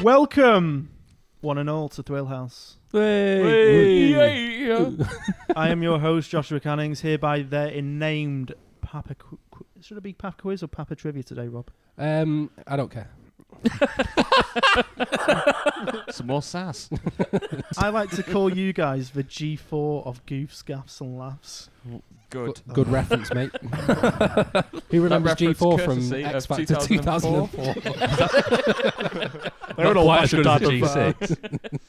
Welcome, one and all, to Thrillhouse. I am your host, Joshua Cannings, here by their named Papa... Should it be Papa Quiz or Papa Trivia today, Rob? I don't care. Some more sass. I like to call you guys the G4 of goofs, gaffs and laughs. Good reference, mate. Who remembers G4 from X Factor 2004? They're not quite as good as G6.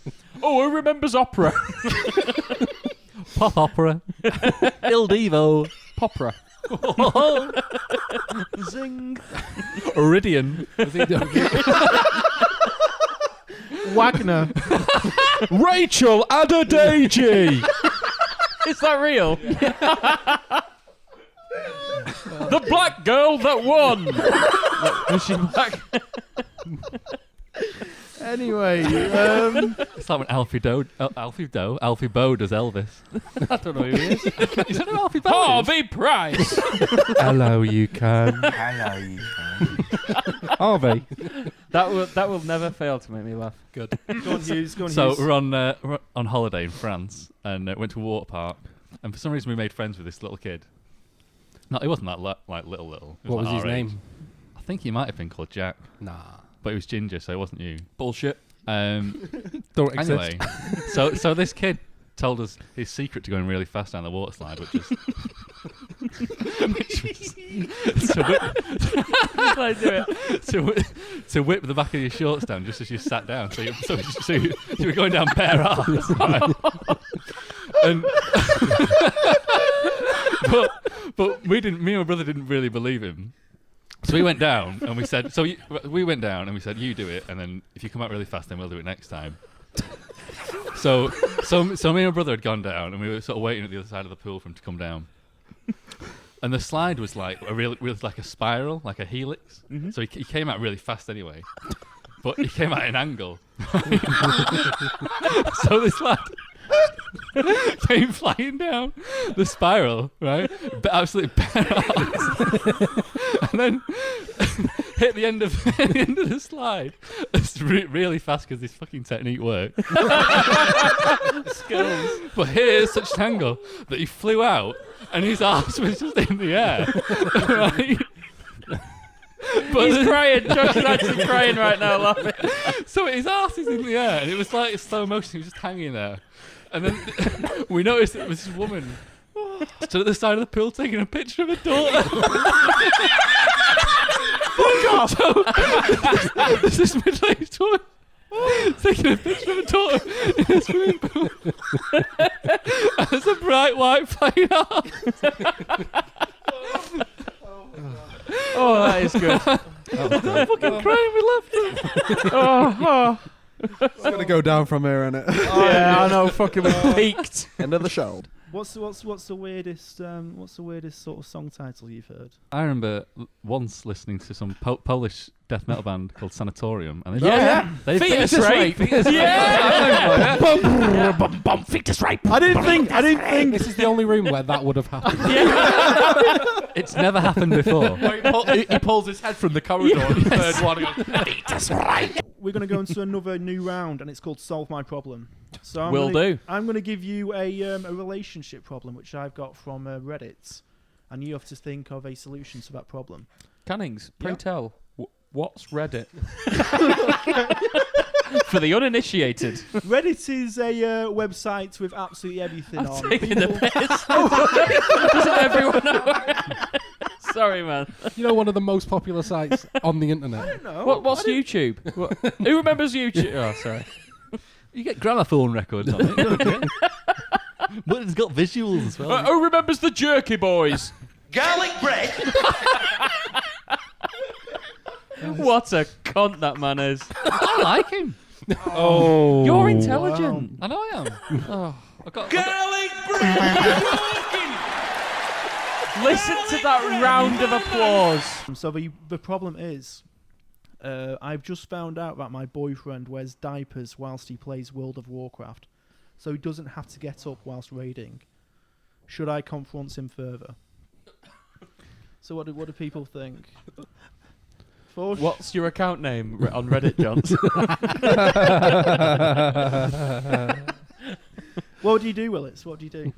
Oh, who remembers opera? Pop opera. Il Divo. Popera. Zing. Iridian. Wagner. Rachel Adedeji. Is that real? The black girl that won. Was she black? Anyway, It's like when Alfie Boe does Elvis. I don't know who he is. Is that who Alfie Boe is? Harvey Price. Hello, you can. Hello, you can. Harvey. That will never fail to make me laugh. Good. go on, Hughes. Go on, So Hughes. we're on holiday in France and went to a water park. And for some reason we made friends with this little kid. No, he wasn't that little. It What was like his our age. name? I think he might have been called Jack. Nah. But he was ginger, so it wasn't you. Bullshit. Don't exist. Anyway, so this kid told us his secret to going really fast down the water slide, which was to whip the back of your shorts down just as you sat down. So you were going down bare arms, right? And but me and my brother didn't really believe him. So we went down and we said, you do it, and then if you come out really fast, then we'll do it next time. So me and my brother had gone down, and we were sort of waiting at the other side of the pool for him to come down. And the slide was like like a spiral, like a helix. Mm-hmm. So he came out really fast anyway, but he came out at an angle. So this lad came flying down the spiral, right? Absolutely bare arms. And then hit the end of the slide. It's really fast because this fucking technique worked. Skills. But here's such an angle that he flew out and his arse was just in the air. Right? But he's crying. Josh is actually crying right now, laughing. So his arse is in the air and it was like slow motion. He was just hanging there. And then we noticed it was this woman stood at the side of the pool taking a picture of her daughter. So there's this middle-aged woman taking a picture of her daughter in a swimming pool. And there's a bright white flying arse. Oh, that is good. I'm fucking crying with laughter. It's gonna go down from here, innit? Yeah, I know. Fucking peaked. End of the show. What's the weirdest sort of song title you've heard? I remember once listening to some Polish death metal band called Sanatorium, and they Fetus rape. Yeah. Fetus rape. I didn't think. This is the only room where that would have happened. It's never happened before. He pulls his head from the corridor. And the third one. Fetus rape. We're going to go into another new round, and it's called Solve My Problem. So I'm going to give you a relationship problem, which I've got from Reddit, and you have to think of a solution to that problem. Cannings, pray tell, what's Reddit? For the uninitiated. Reddit is a website with absolutely everything on. Taking the piss. Doesn't everyone know? Sorry, man. You know, one of the most popular sites on the internet. I don't know. What's YouTube? Who remembers YouTube? Oh, sorry. You get gramophone records on it, don't you? But it's got visuals as well. Who remembers the Jerky Boys? Garlic bread. What a cunt that man is. I like him. Oh. You're intelligent. I know I am. Garlic bread. Listen to that round of applause. So the problem is, I've just found out that my boyfriend wears diapers whilst he plays World of Warcraft, so he doesn't have to get up whilst raiding. Should I confront him further? So what do people think? What's your account name on Reddit, Johns? What do you do, Willis? What do you do?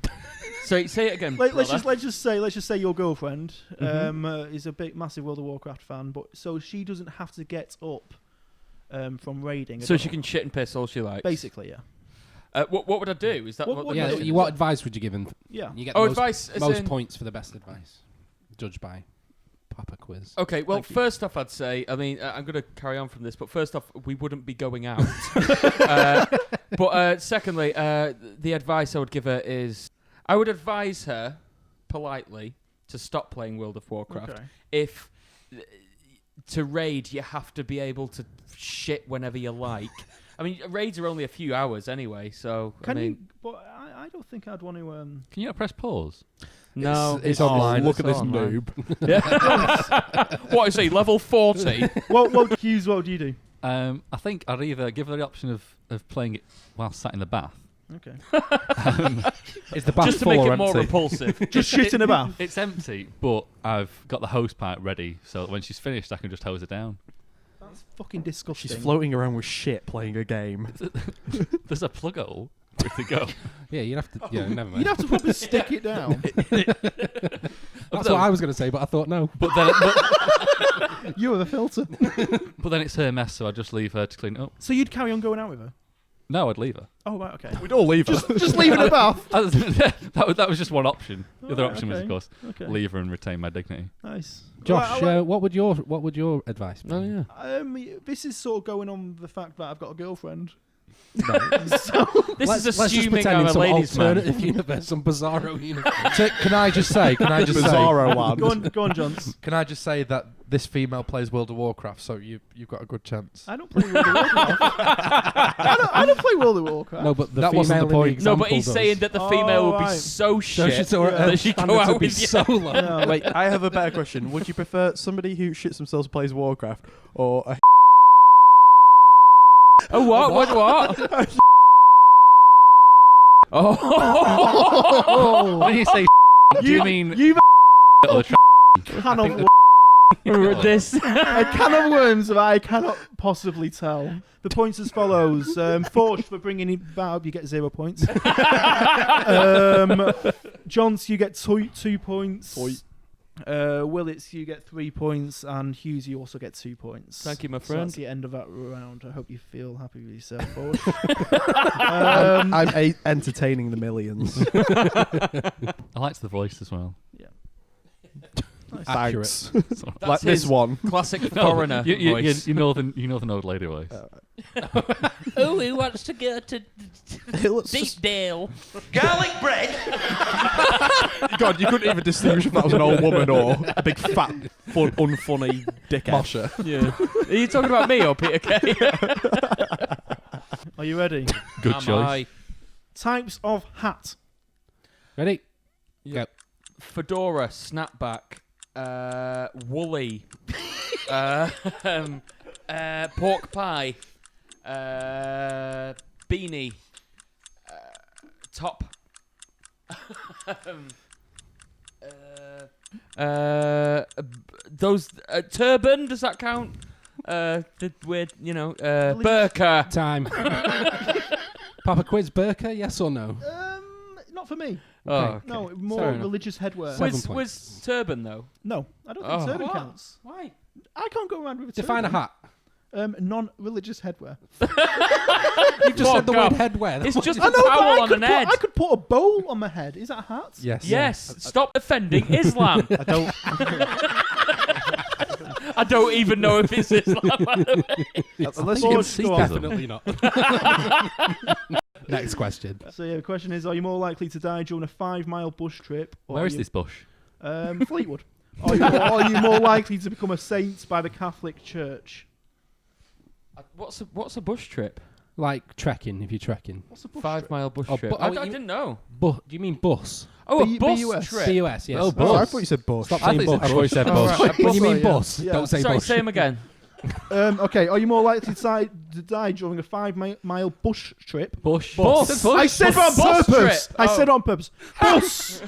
So say it again. Let's just say your girlfriend is a big massive World of Warcraft fan, but so she doesn't have to get up from raiding. So she can shit and piss all she likes. Basically, yeah. What would I do? Is that what what advice would you give him? Yeah. You get advice most points for the best advice, judged by Papa Quiz. Okay, well, first off, I'd say, I mean, I'm going to carry on from this, but first off, we wouldn't be going out. But secondly, the advice I would give her is, I would advise her, politely, to stop playing World of Warcraft. Okay. If to raid, you have to be able to shit whenever you like. I mean, raids are only a few hours anyway, so But I don't think I'd want to. Can you not press pause? No, it's online. Look at this online. noob. Yeah. What is he? Level 40? What Hughes? What do you do? I think I'd either give her the option of playing it while sat in the bath. Okay. Is the bath Just to full make or it more empty? repulsive. Just shit in a bath. It's empty, but I've got the hose pipe ready, so when she's finished, I can just hose her down. That's fucking disgusting. She's floating around with shit playing a game. There's a plug hole with the go. Yeah, you'd have to. Yeah, never mind. You'd have to probably stick it down. That's what I was going to say, but I thought no. But then, You were the filter. but then it's her mess, so I just leave her to clean it up. So you'd carry on going out with her? No, I'd leave her. Oh right, okay. We'd all leave her. Just leave it in the bath. that was just one option. The other Alright, option was, of okay. course, Okay. leave her and retain my dignity. Nice. Josh, Well, what would your advice be? Oh, yeah. this is sort of going on the fact that I've got a girlfriend. This Let's is just assuming pretend I'm in a some ladies' man. alternative universe, some bizarro universe. So, can I just say? Bizarro one. Go on, Johns. Can I just say that this female plays World of Warcraft, so you've got a good chance. I don't play World of Warcraft. I don't play World of Warcraft. No, but the That female wasn't the in the point. No, example but he's does. saying that the female would be right. so shit Yeah. that she'd go out would be with you. so low. No. Wait, I have a better question. Would you prefer somebody who shits themselves plays Warcraft, or a Oh, what? Oh. When you say do you mean you've or the can of This. a can of worms that I cannot possibly tell. The points as follows. Forge for bringing it about, you get 0 points. Johns, you get 2 points. Willits, you get 3 points, and Hughes, you also get 2 points. Thank you, my So friend. that's the end of that round. I hope you feel happy with yourself, Forge. I'm entertaining the millions. I liked the voice as well. Nice. Thanks. That's Like this his one. classic foreigner voice. You northern old lady voice. Oh, who wants to go to Deepdale? Garlic bread. God, you couldn't even distinguish if that was an old woman or a big fat, unfunny dickhead. Yeah. Are you talking about me or Peter Kay? Are you ready? Good choice. Types of hat. Ready? Yep. Fedora, snapback, woolly, pork pie, beanie, top, those turban. Does that count? The weird, burqa. Time. Papa Quiz, burqa, yes or no? Not for me. Oh, okay. No, more Fair enough. religious headwear. Was turban though? No, I don't think turban What? counts. Why? I can't go around with a Define a turban. hat. Non-religious headwear. You just said the word headwear. It's just I a know, but towel on an head. I could put a bowl on my head. Is that a hat? Yes. Yes. Stop offending Islam. I don't. I don't even know if it's Islam. Unless you you can see go on. Definitely not. Next question. So yeah, the question is: are you more likely to die during a 5-mile bush trip? Or Where are is you- this bush? Fleetwood. Or are you more likely to become a saint by the Catholic Church? What's a bush trip? Like trekking, if you're trekking. What's a bush 5 trip? mile bush Oh, trip. but- I you- didn't know. Do you mean bus? Oh, B- a bus BUS. trip. BUS, yes. Oh, Oh, bus. I thought you said bush. Stop I saying thought bush. you said Oh, bush. right. When you mean yeah. bus, Yeah. don't say Sorry, bush. say him again. Okay, are you more likely to die during a 5-mile bush trip? Bush. Bus. I said it on Bus purpose. trip. I Oh. said it on purpose. Bus.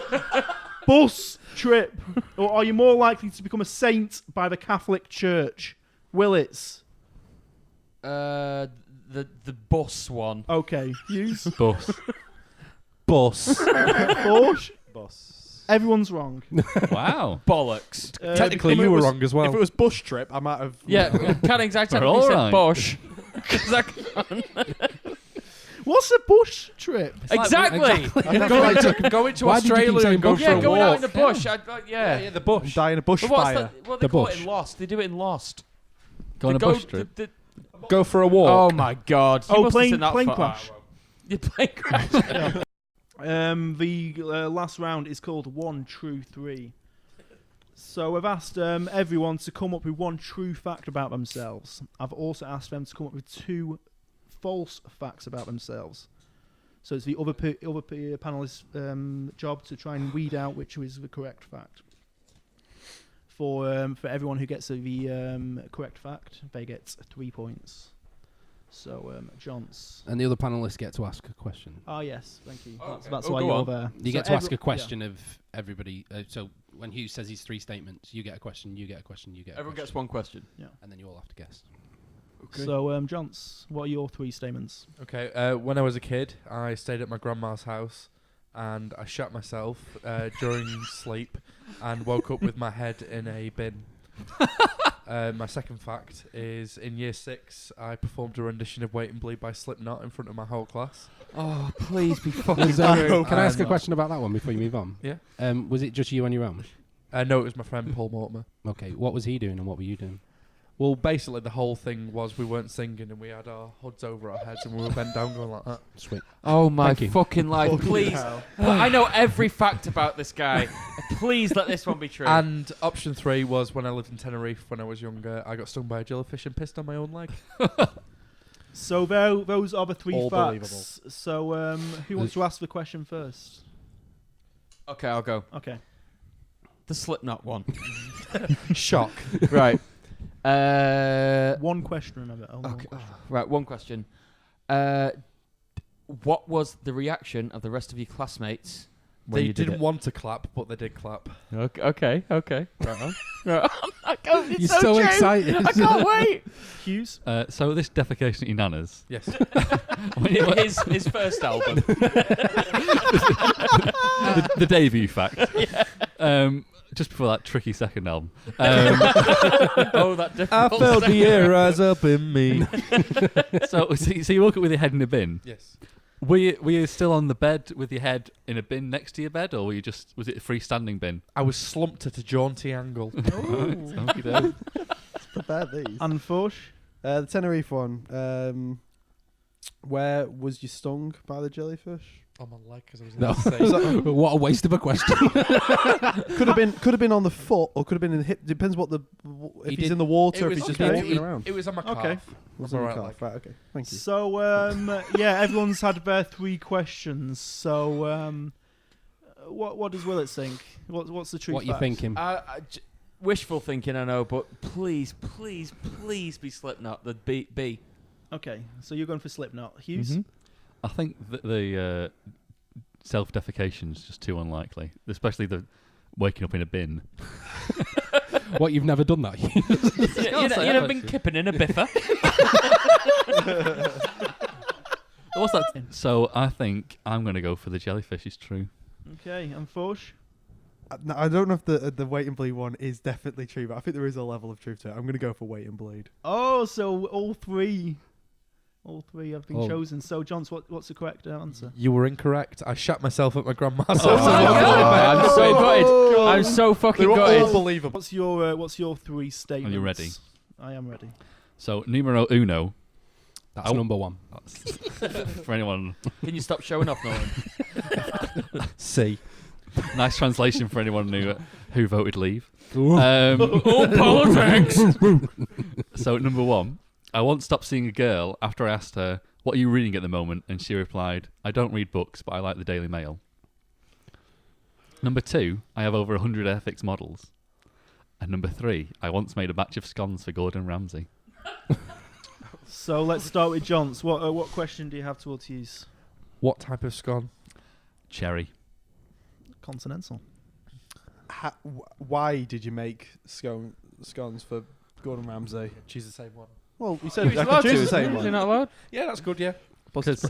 Bus trip. Or are you more likely to become a saint by the Catholic Church? Willits. The bus one. Okay. Hughes. Bus. Bus. Bosch. Bus. Everyone's wrong. Wow. Bollocks. Technically, you were wrong as well. If it was bush trip, I might have. Yeah, Canning's actually all said right. Bosch. What's a bush trip? Exactly. Go into Why did you keep Australia saying and go bush? for Yeah, a going out in walk. the bush. Yeah, the bush. Die in a bush But what's fire. that? Well, they The call bush. it in Lost. They do it in Lost. Go on a They bush trip. Go for a walk. Oh my God! You Oh, must have seen that plane far. crash. Your plane crash. The last round is called 1 True 3. So I've asked everyone to come up with 1 true fact about themselves. I've also asked them to come up with 2 false facts about themselves. So it's the other panelists' job to try and weed out which is the correct fact. For everyone who gets the correct fact, they get 3 points. So, Johns. And the other panelists get to ask a question. Ah, yes, thank you. Oh, That's okay. why Go you're on. there. You So get to ask a question of everybody. So when Hugh says his 3 statements, you get a question, you get a question, you get a Everyone question. gets one question. And then you all have to guess. Okay. So, Johns, what are your 3 statements? Okay, when I was a kid, I stayed at my grandma's house and I shot myself during sleep and woke up with my head in a bin. My second fact is in year 6, I performed a rendition of Wait and Bleed by Slipknot in front of my whole class. Oh, please be fucking Was, can true. I ask a question about that one before you move on? Yeah. Was it just you on your own? No, it was my friend Paul Mortimer. Okay. What was he doing and what were you doing? Well, basically the whole thing was we weren't singing and we had our hoods over our heads and we were bent down going like that. Sweet. Oh my Thank you. fucking life! Please, I know every fact about this guy. Please let this one be true. And option 3 was when I lived in Tenerife when I was younger, I got stung by a jellyfish and pissed on my own leg. So those are the 3 All facts. So who wants to ask the question first? Okay, I'll go. Okay. The Slipknot one. Shock. Right. 1 question, remember. Only Okay. 1 question. Right, one question. What was the reaction of the rest of your classmates when They you did didn't it? want to clap, but they did clap. Okay. Right on. Right on. I can't, it's You're so true. excited. I can't wait. Hughes? So this defecation at your nana's. Yes. his first album. the debut fact. Just before that tricky second album. Oh, that difficult. the air rise up in me. So you woke up with your head in a bin. Yes. Were you still on the bed with your head in a bin next to your bed, or was it a freestanding bin? I was slumped at a jaunty angle. Okey-doke. Prepare these. And Forsh? The Tenerife one. Where was you stung by the jellyfish? On my leg because I was in No. the sea. What a waste of a question. Could have been on the foot or could have been in the hip. Depends what if He he's did- in the water, It if he's was- just okay. walking around. It was on my calf. Okay. Was on in my the right calf. Right, okay. Thank you. So, everyone's had their 3 questions. So, what does Willett think? What's the truth? What you fact? thinking? Wishful thinking, I know, but please be Slipknot. The B. Okay, so you're going for Slipknot. Hughes? I think that the self-defecation is just too unlikely, especially the waking up in a bin. What, you've never done that? You never been kipping in a biffer? What's that? So I think I'm going to go for the jellyfish is true. Okay, and Forsh? No, I don't know if the Wait and Bleed one is definitely true, but I think there is a level of truth to it. I'm going to go for Wait and Bleed. Oh, so all 3 have been Oh. chosen. So, Johns, what's the correct answer? You were incorrect. I shot myself at my grandma's house. I'm so gutted. I'm so They fucking were gutted. unbelievable. What's your 3 statements? Are you ready? I am ready. So numero uno. That's number 1. For anyone, Can you stop showing off, Nolan? C. nice translation for anyone who voted leave. Politics! So number 1. I once stopped seeing a girl after I asked her, "What are you reading at the moment?" And she replied, "I don't read books, but I like the Daily Mail." Number 2, I have over 100 Airfix models. And number 3, I once made a batch of scones for Gordon Ramsay. So let's start with Johns. What question do you have towards Hughes? What type of scone? Cherry. Continental. Why did you make scones for Gordon Ramsay. Choose the same one. Well, we said He's I allowed could choose to, the same isn't he? Is he one. not allowed? Yeah, that's good. Yeah. Because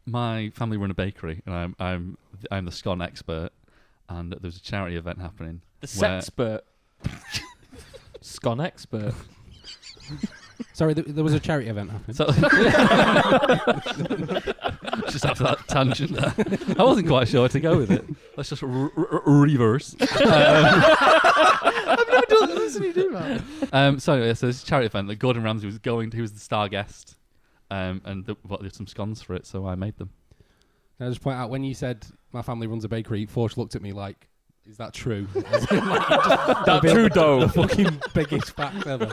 my family run a bakery, and I'm the scone expert, and there was a charity event happening. The sexpert. Scone expert. Sorry, there was a charity event happening. So just after that tangent there. I wasn't quite sure where to go with it. Let's just reverse. I've never done this. What do you do, man? So anyway, so this charity event that Gordon Ramsay was going to, he was the star guest, and there's some scones for it, so I made them. Can I just point out, when you said my family runs a bakery, Forsh looked at me like, is that true? That's true, though. The fucking biggest fact ever.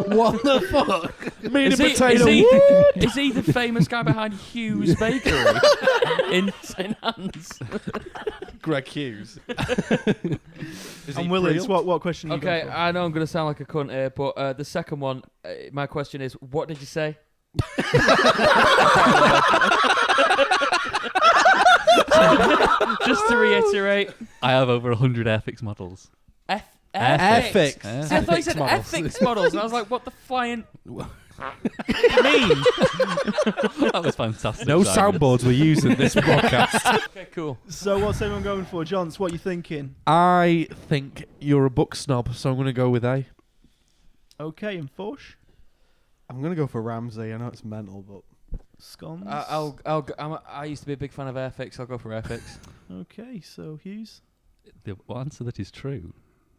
What the fuck? Is he the famous guy behind Hughes Bakery in St Anne's? Greg Hughes. And Willis, what question? Okay, I know I'm going to sound like a cunt here, but the second one, my question is, what did you say? Just to reiterate, I have over 100 Airfix models. Airfix. Yeah. See, I thought you said ethics models, and I was like, what the flying... mean? That was fantastic. No Simon. soundboards were used in this podcast. Okay, cool. So what's everyone going for? Johns, what are you thinking? I think you're a book snob, so I'm going to go with A. Okay, and Forsh? I'm gonna go for Ramsay. I know it's mental, but Scones? I used to be a big fan of Airfix. I'll go for Airfix. Okay, so Hughes? The answer that is true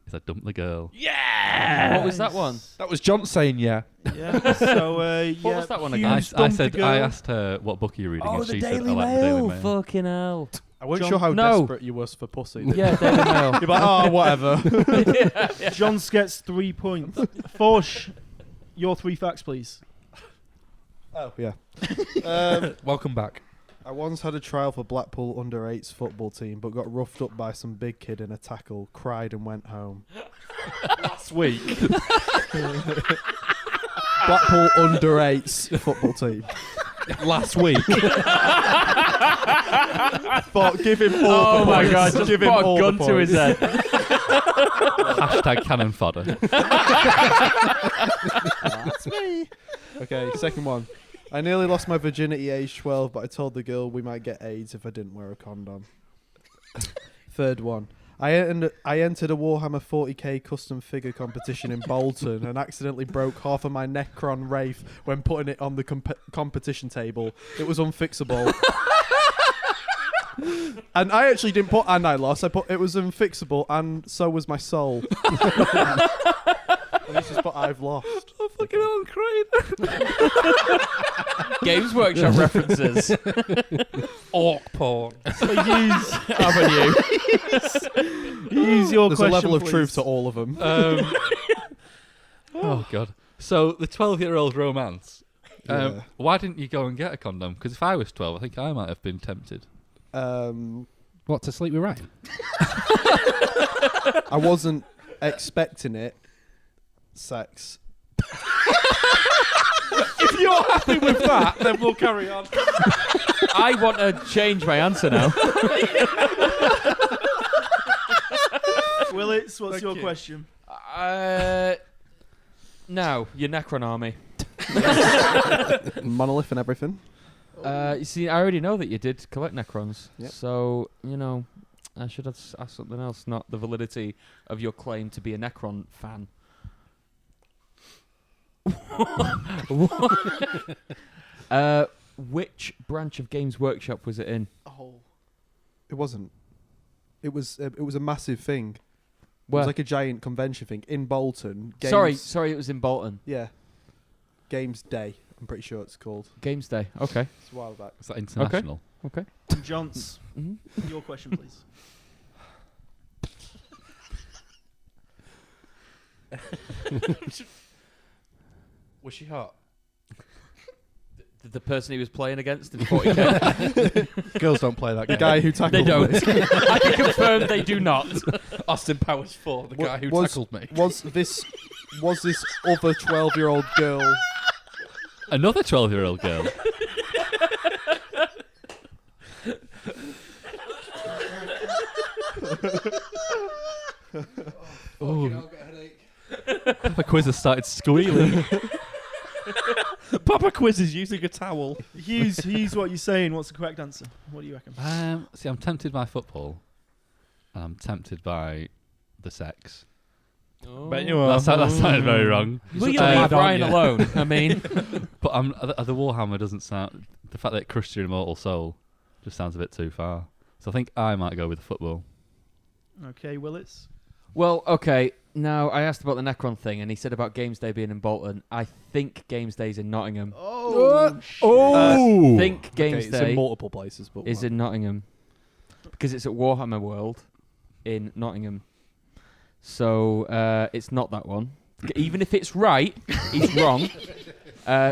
is I dumped the girl. Yeah! What was that one? That was John saying yeah. Yeah, so What was that one Hughes again? I asked her what book are you reading, and she said I like the Daily Mail. Fucking hell. I wasn't John- sure how No. desperate you was for pussy. Yeah, Daily Mail. You're like, oh, whatever. Johns gets 3 points. Forsh, your 3 facts, please. Oh, yeah. Welcome back. I once had a trial for Blackpool under-8s football team, but got roughed up by some big kid in a tackle, cried and went home. Last week. Blackpool under-8s football team. Last week. Thought, give him all the Oh my points. god, just give put him a all gun the to his points. head. Hashtag cannon fodder. That's me. Okay, second one. I nearly lost my virginity age 12, but I told the girl we might get AIDS if I didn't wear a condom. Third one. I entered a Warhammer 40k custom figure competition in Bolton and accidentally broke half of my Necron Wraith when putting it on the competition table. It was unfixable. And I actually didn't put and I lost. I put it was unfixable and so was my soul. And this is what I've lost. I'm fucking on crying. Games Workshop references. Orc porn. So Hughes, how about you? Hughes, your There's question, a level of please. truth to all of them. Oh god. So the 12-year-old romance. Yeah. Why didn't you go and get a condom? Because if I was 12, I think I might have been tempted. What, to sleep with Ryan? I wasn't expecting it. Sex. If you're happy with that, then we'll carry on. I want to change my answer now. Willis, what's Thank your you. question? Now, your Necron army. Monolith and everything. You see, I already know that you did collect Necrons. Yep. So, you know, I should have asked something else, not the validity of your claim to be a Necron fan. Which branch of Games Workshop was it in? Oh. It wasn't. It was a massive thing. It Where? was like a giant convention thing in Bolton. Sorry, it was in Bolton. Yeah. Games Day, I'm pretty sure it's called. Games Day. Okay. It's a while back. Is that international? Okay. And Johns, Mm-hmm. your question, please. Was she hot? The person he was playing against in 40k. Girls don't play that The game. guy who They tackled don't. me. I can confirm they do not. Austin Powers 4, the guy who Was- tackled me. Was this other 12-year-old girl? Another 12-year-old girl. Oh. Quiz has started squealing. Papa Quiz is using a towel. Hughes, what are you saying? What's the correct answer? What do you reckon? See, I'm tempted by football. And I'm tempted by the sex. Oh. Bet you are. That sounded very wrong. Will you leave Ryan alone? I mean, But the Warhammer doesn't sound... The fact that it crushed your immortal soul just sounds a bit too far. So I think I might go with the football. Okay, Willis. well, okay. Now, I asked about the Necron thing, and he said about Games Day being in Bolton. I think Games Day's in Nottingham. Oh! Think Games It's Day in multiple places, but is in Nottingham. Because it's at Warhammer World in Nottingham. So, it's not that one. Even if it's right, he's wrong.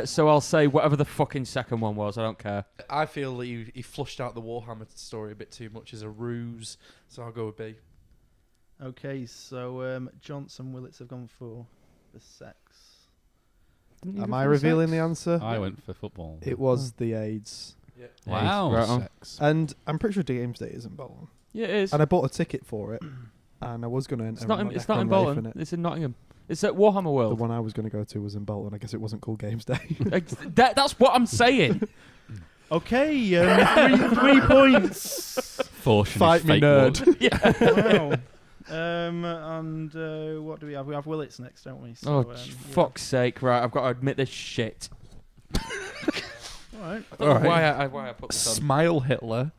So I'll say whatever the fucking second one was. I don't care. I feel that he flushed out the Warhammer story a bit too much as a ruse, so I'll go with B. Okay, so Johnson Willits have gone for the sex. Am I revealing the answer? I went for football. It was the AIDS. Yeah. Wow. Right on. Sex. And I'm pretty sure Games Day is in Bolton. Yeah, it is. And I bought a ticket for it. And I was going to enter It's not in Necron Bolton. Wraith in it. It's in Nottingham. It's at Warhammer The World. one I was going to go to was in Bolton. I guess it wasn't called Games Day. That's what I'm saying. Okay, 3 points. Fortune Fight is me, fake nerd. blood. Wow. And what do we have? We have Willits next, don't we? So, Oh, fuck's sake. Right, I've got to admit this shit. All right. I don't know why I put this on. Smile Hitler.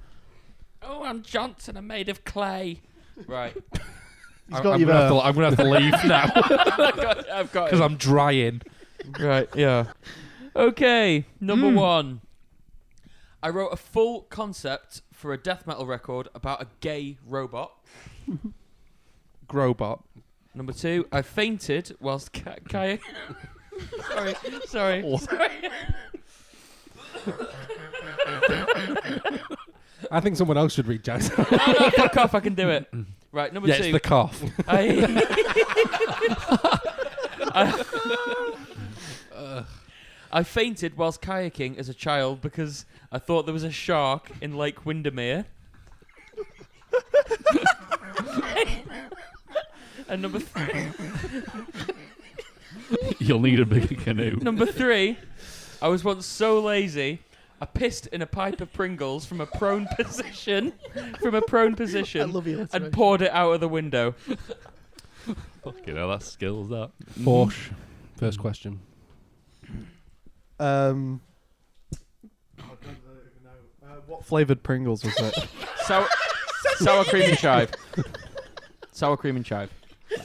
Oh, I'm Johnson. I'm made of clay. Right. He's got you there. I'm gonna have to leave now I've got because I'm drying. Right, yeah. Okay, number one. I wrote a full concept for a death metal record about a gay robot. Grobot. Number two, I fainted whilst kayak. Sorry. I think someone else should read jokes. No, fuck off, I can do it. Right, number Yeah, two. it's the cough. I fainted whilst kayaking as a child because I thought there was a shark in Lake Windermere. And number You'll need a bigger canoe. number three, I was once so lazy, I pissed in a pipe of Pringles from a prone position, I love you. and poured it out of the window. Fucking hell, that's skills, that. Porsche. First question. What flavoured Pringles was it? Sour cream and chive. Sour cream and chive.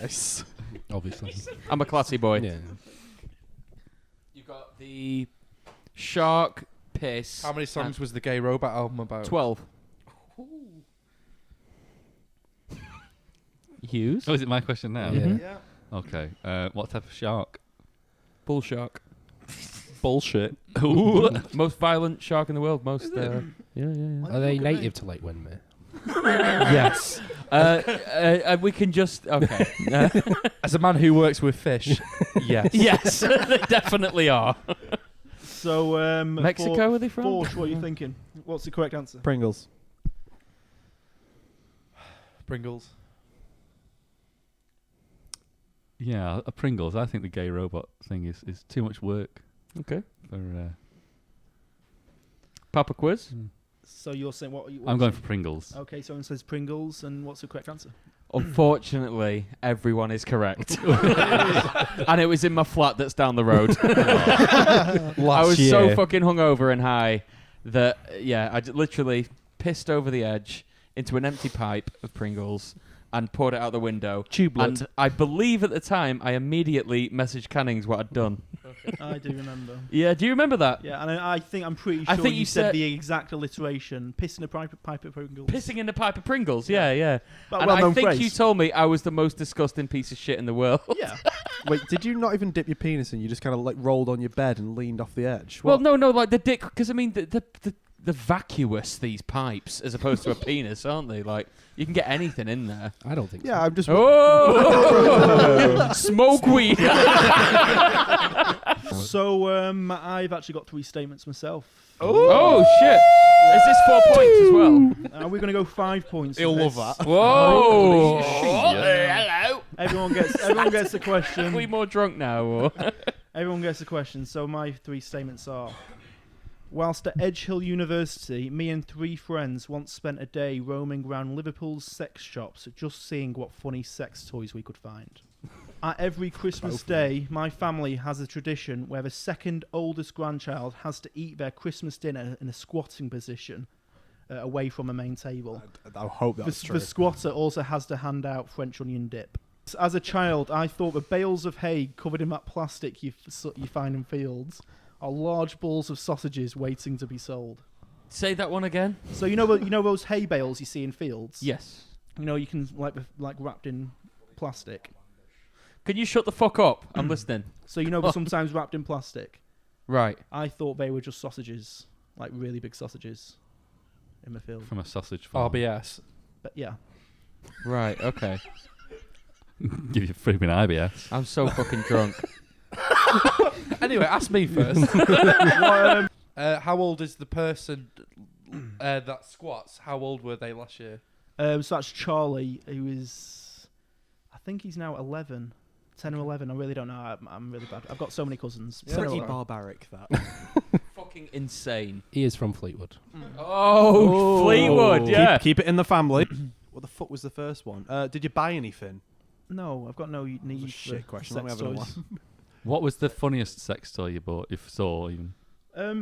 Nice. Obviously. I'm a classy boy. Yeah. You've got the shark piss. How many songs was the Gay Robot album about? 12. Hughes? Oh, is it my question now? Yeah. Mhm. Yeah. Okay. What type of shark? Bull shark. Bullshit. Ooh. Most violent shark in the world. Most. Yeah. Are they native to Lake Windermere? Yes. We can just. Okay. As a man who works with fish, yes. Yes, they definitely are. So, Mexico, are they from? Porsche, what are you thinking? What's the correct answer? Pringles. Pringles. Yeah, a Pringles. I think the gay robot thing is too much work Okay. for... Papa quiz. So you're saying what? I'm going for Pringles. Okay, someone says Pringles, and what's the correct answer? Unfortunately, everyone is correct. And it was in my flat that's down the road. I was so fucking hungover and high that, I literally pissed over the edge into an empty pipe of Pringles and poured it out the window. And I believe at the time I immediately messaged Cannings what I'd done. I do remember. Yeah, do you remember that? Yeah, and I'm pretty sure I think you said said the exact alliteration. Piss in a pipe of Pringles. Pissing in a pipe of Pringles, yeah. But And I well-known think phrase. you told me I was the most disgusting piece of shit in the world. Yeah. Wait, did you not even dip your penis in? You just kind of like rolled on your bed and leaned off the edge? Well, What? no, like the dick, because I mean the vacuous, these pipes, as opposed to a penis, aren't they? Like, you can get anything in there. I don't think so. Yeah, I'm just... Oh! Smoke weed! So I've actually got 3 statements myself. Oh shit! Is this 4 points as well? We're going to go 5 points. He'll love that. Whoa! Hello. Everyone gets a question. Are we more drunk now? Or? Everyone gets a question. So my 3 statements are: whilst at Edge Hill University, me and 3 friends once spent a day roaming around Liverpool's sex shops, just seeing what funny sex toys we could find. At every Christmas day, my family has a tradition where the second oldest grandchild has to eat their Christmas dinner in a squatting position, away from a main table. I hope that's true. The squatter also has to hand out French onion dip. As a child, I thought the bales of hay covered in that plastic you find in fields are large balls of sausages waiting to be sold. Say that one again. So you know those hay bales you see in fields? Yes. You can like wrapped in plastic. Can you shut the fuck up? I'm listening. So sometimes wrapped in plastic. Right. I thought they were just sausages, like really big sausages, in the field. From a sausage farm. RBS. But yeah. Right. Okay. Give you freaking IBS. I'm so fucking drunk. Anyway, ask me first. How old is the person that squats? How old were they last year? So that's Charlie, who is, I think he's now 11. 10 or 11, I really don't know. I'm really bad. I've got so many cousins. It's pretty barbaric, that. Fucking insane. He is from Fleetwood. Oh, Fleetwood, yeah. Keep it in the family. What the fuck was the first one? Did you buy anything? No, I've got no need for shit question. sex toys. What was the funniest sex toy you bought, if so, even?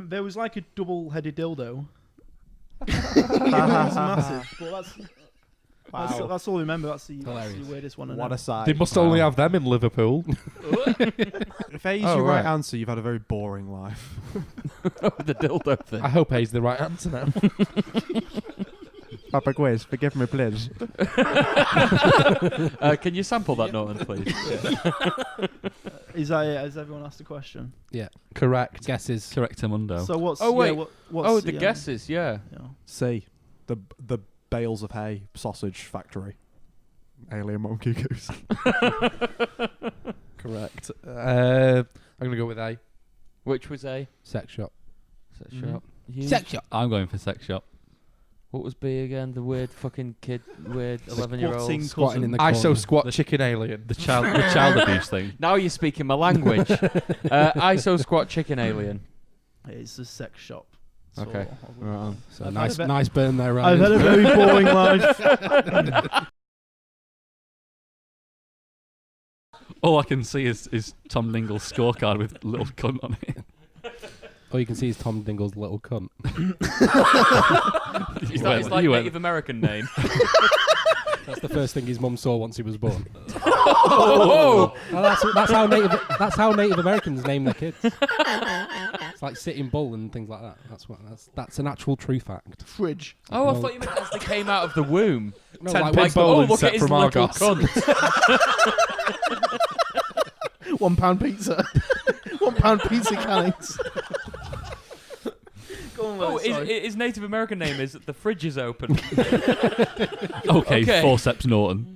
There was like a double-headed dildo. It was massive, but that's all I remember. That's the weirdest one. What a sight. They must only have them in Liverpool. If A's your right answer, you've had a very boring life. The dildo thing. I hope A's the right answer now. Papa Quiz, forgive me, please. Can you sample that, Norman, please? Has everyone asked a question? Yeah. Correct. Guesses. Correctamundo. So what's... what's the guesses, yeah. C. The bales of hay sausage factory. Alien monkey goose. Correct. I'm going to go with A. Which was A? Sex shop. Sex shop. Sex shop. I'm going for sex shop. What was B again? The weird fucking kid, weird 11-year-old. Squatting in the corner. ISO squat chicken alien. The child abuse thing. Now you're speaking my language. ISO squat chicken alien. It's a sex shop. Okay. Right on. So nice burn there, right? I've had a very boring life. All I can see is Tom Dingle's scorecard with little cunt on it. All you can see is Tom Dingle's little cunt. Is that his Native American name? That's the first thing his mum saw once he was born. Oh! Well, that's how Native Americans name their kids. It's like Sitting Bull and things like that. That's an actual true fact. Fridge. Oh, I thought you meant as they came out of the womb. No, 10 like, pence bowling look set at his from little Argos. cunt. £1 pizza. £1 pizza cannons. His Native American name is The Fridge is Open. Okay, Forceps Norton.